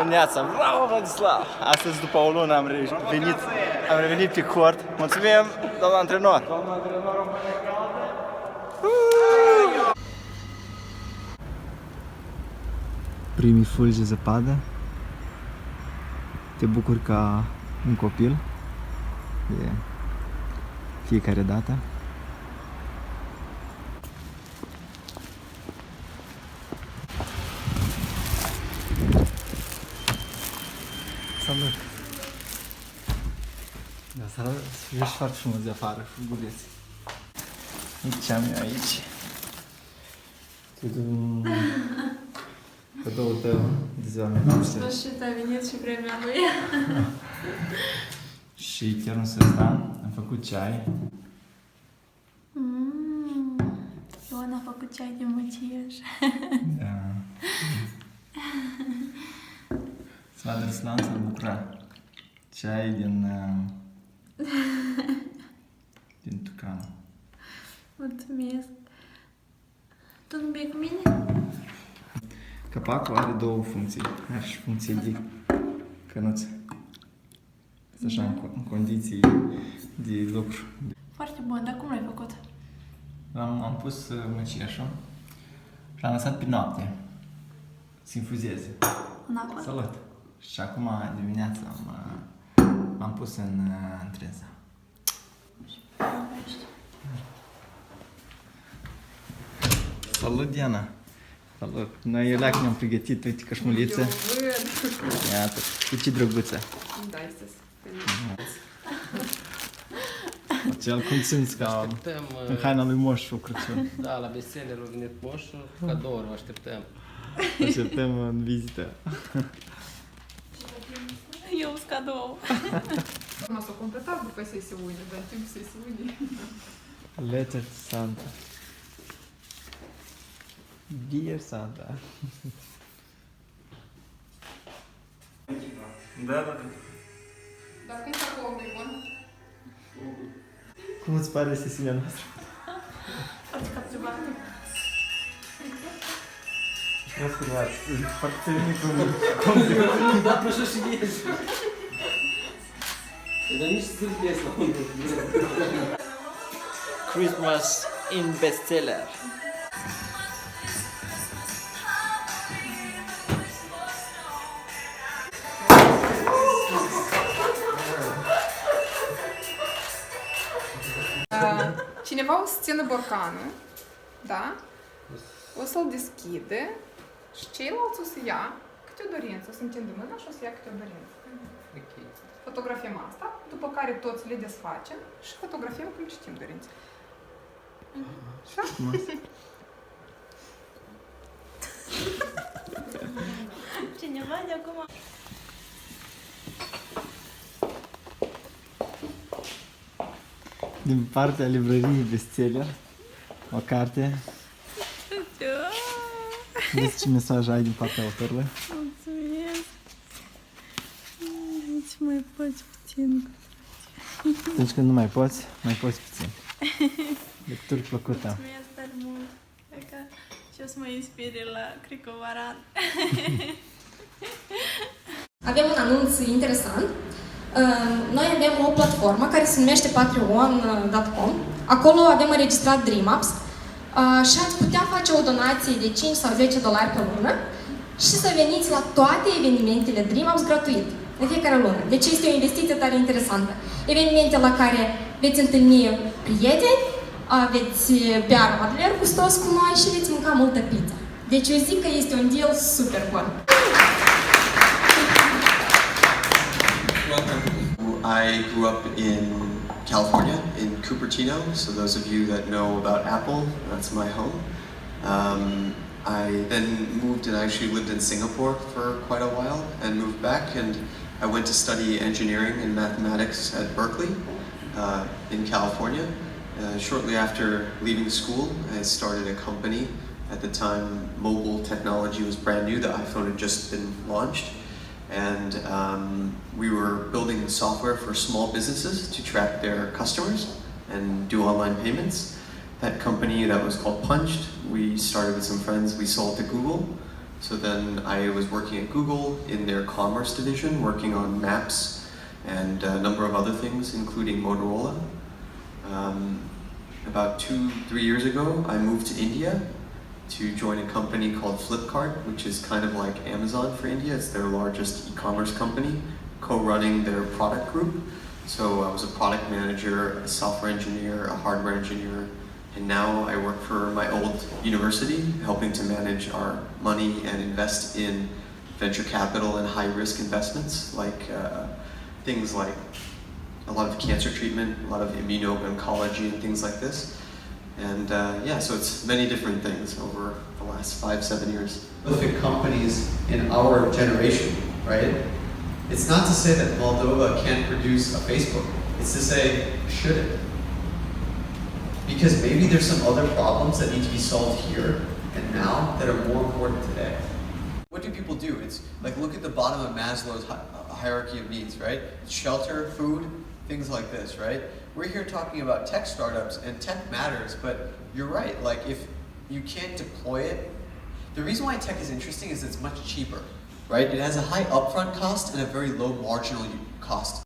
Neața! Bravo, Vladislav! Astăzi, după o lună, am revenit pe cort. Mulțumim, doamna antrenor! Primii fulgi de zăpadă. Te bucuri ca un copil de fiecare dată. Salut! Da, să ești foarte frumos de afară, frumuleț. Ce am eu aici? Cadoul tău de ziua mea. În sfârșit a venit și vremea lui. Și chiar în ăsta am făcut ceai. Ion a făcut ceai de mucieș. Da. Să vadă Ruslan s-a bucurat. Ceai din Tucan. Mulțumesc. Tu nu bei cu mine? Capacul are două funcții. Are și funcție de cănuță. Așa, în condiții de lucru. Foarte bun, dar cum l-ai făcut? Am pus măciașul și am lăsat pe noapte să infuzeze. În apă? Salut! Și acum dimineața m-am pus în treză. Salut, Diana! Salut! Noi leac ne-am pregătit, uite, cășmuliță. Iată, cu ce drăguță! Da, este Cel cum simți ca în haina lui Moșu Crăciun. Da, la Bestseller a venit Moșu, cadouri o așteptăm. Așteptăm în vizită. Eu sunt cadou. Urma s-o completat după sesiune, dar în timp sesiunii. Letter to Santa. Dear Santa. Da. Dar când s-a acolo, Ion? Cum îți pare sesiunea noastră? Ați captivat. Vreau să luați. Foarte mic. Da, proșă și ies. Dar nici stil ies la unul. Christmas in Bestseller. Cineva o să țină borcanul, da? O să-l deschide și ceilalți o să ia câte o dorință, o să întindă mâna și o să ia câte o dorință. Ok. Fotografiem asta, după care toți le desfacem și fotografiem cum citim dorințe. Așa? Cineva de acum... Din partea librăriei Bestseller, o carte. Vezi ce mesaj ai din partea autorului? Mulțumesc. Nici mai poți puțin. Deci când nu mai poți puțin. Lecturi plăcută. Mulțumesc tare mult. Cred că și o să mă inspire la Cricovaran. Avem un anunț interesant. Noi avem o platformă care se numește patreon.com. Acolo avem înregistrat DreamUps și ați putea face o donație de 5 sau 10 dolari pe lună și să veniți la toate evenimentele DreamUps gratuit, în fiecare lună. Deci este o investiție tare interesantă. Evenimente la care veți întâlni prieteni, veți bea radler gustos cu noi și veți mânca multă pizza. Deci eu zic că este un deal super bun. I grew up in California, in Cupertino, so those of you that know about Apple, that's my home. I then moved and I actually lived in Singapore for quite a while and moved back, and I went to study engineering and mathematics at Berkeley in California. Shortly after leaving school, I started a company. At the time, mobile technology was brand new, the iPhone had just been launched. And we were building software for small businesses to track their customers and do online payments. That company that was called Punched, we started with some friends, we sold to Google. So then I was working at Google in their commerce division, working on maps and a number of other things, including Motorola. About 2-3 years ago, I moved to India to join a company called Flipkart, which is kind of like Amazon for India. It's their largest e-commerce company, co-running their product group. So I was a product manager, a software engineer, a hardware engineer, and now I work for my old university, helping to manage our money and invest in venture capital and high-risk investments, like things like a lot of cancer treatment, a lot of immuno-oncology and things like this. And yeah, so it's many different things over the last 5-7 years. Prolific companies in our generation, right? It's not to say that Moldova can't produce a Facebook. It's to say, should it? Because maybe there's some other problems that need to be solved here and now that are more important today. What do people do? It's like, look at the bottom of Maslow's hierarchy of needs, right? Shelter, food, things like this, right? We're here talking about tech startups, and tech matters, but you're right, like if you can't deploy it, the reason why tech is interesting is it's much cheaper, right? It has a high upfront cost and a very low marginal cost.